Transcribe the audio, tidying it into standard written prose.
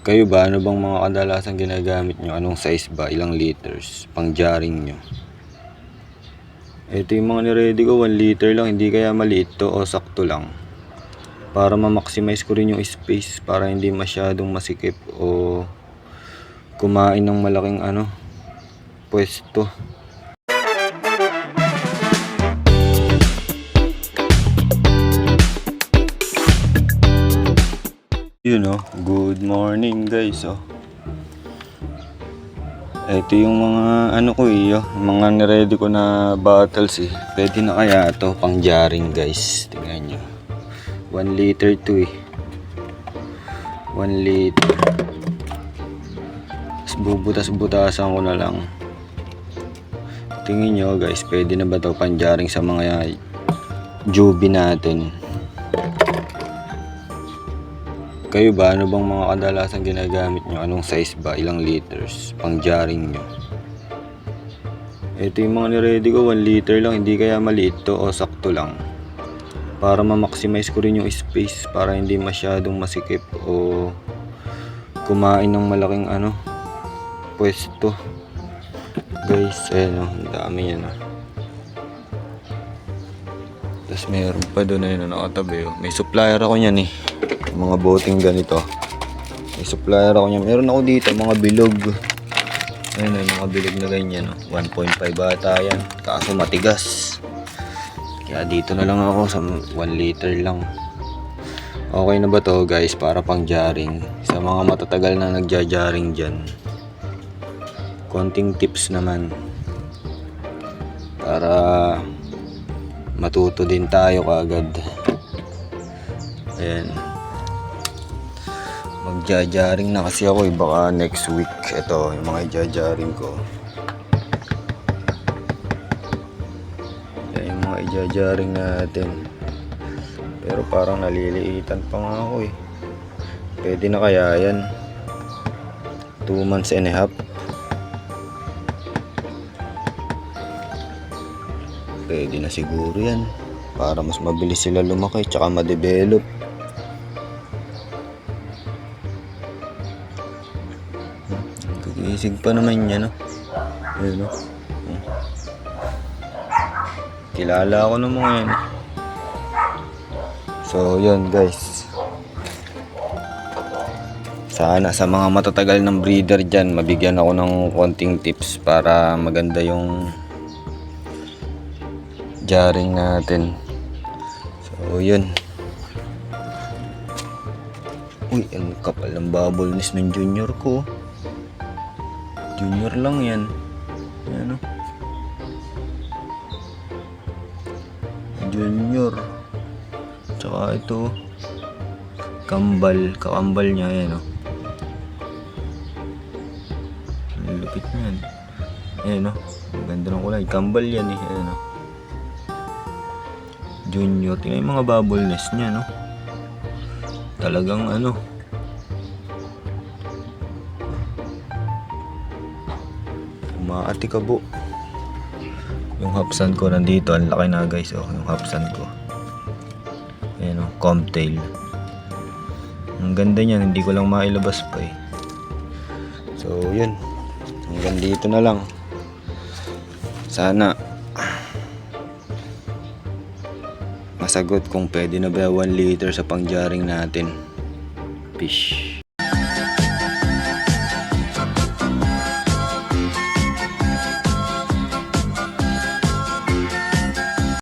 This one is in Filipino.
Kayo ba, ano bang mga kadalasang ginagamit nyo? Anong size ba? Ilang liters? Pang jarring nyo? Ito yung mga niready ko, 1 liter lang. Hindi kaya maliit to o sakto lang. Para ma-maximize ko rin yung space. Para hindi masyadong masikip o kumain ng malaking pwesto. Good morning guys. Ito yung mga mga niready ko na bottles Pwede na kaya ito pang jarring guys. Tingnan nyo. 1 liter to 1 liter. Tapos bubutas-butasan ko na lang. Tingin nyo guys, pwede na ba ito pang jarring sa mga jubi natin? Kayo ba, ano bang mga kadalasang ginagamit nyo? Anong size ba? Ilang liters? Pang jarring nyo? Ito yung mga niready ko, 1 liter lang. Hindi kaya maliit to o sakto lang. Para ma-maximize ko rin yung space. Para hindi masyadong masikip o kumain ng malaking pwesto. Guys, ang dami yan Tapos meron pa doon nakatabi May supplier ako niyan mga boting ganito. May supplier ako niyan. Meron ako dito mga bilog. Ayun mga bilog na ganyan 1.5 bata yan. Kaso matigas. Kaya dito na lang ako sa 1 liter lang. Okay na ba to guys? Para pang jarring. Sa mga matatagal na nagja-jarring dyan. Konting tips naman. Para matuto din tayo kaagad. Ayan. Magja-jarring na kasi ako baka next week. Ito yung mga ija-jarring ko. Yan yung mga ija-jarring natin. Pero parang naliliitan pa nga ako Pwede na kaya yan? 2 months and a half. Pwede na siguro yan. Para mas mabilis sila lumaki tsaka ma-develop. Isig pa naman yan Ayun Kilala ako ng mga yan So yun guys. Sana sa mga matatagal ng breeder dyan, mabigyan ako ng konting tips para maganda yung jarring natin. So yun. Uy, ang kapal ng bubbleness ng junior ko. Junior lang yan. Ayan Junior. Tsaka ito kakambal niya ayan Ang lupit niyan. Ayan ang ganda ng kulay. Kambal yan ayan Junior. Tingnan yung mga bubbleness niya Talagang maatikabo. Yung hapsan ko nandito, ang laki na guys yung hapsan ko. Ayan comtail. Ang ganda niyan, hindi ko lang mailabas pa So yun, hanggang dito na lang. Sana masagot kung pwede na ba 1 liter sa pang jarring natin. Fish.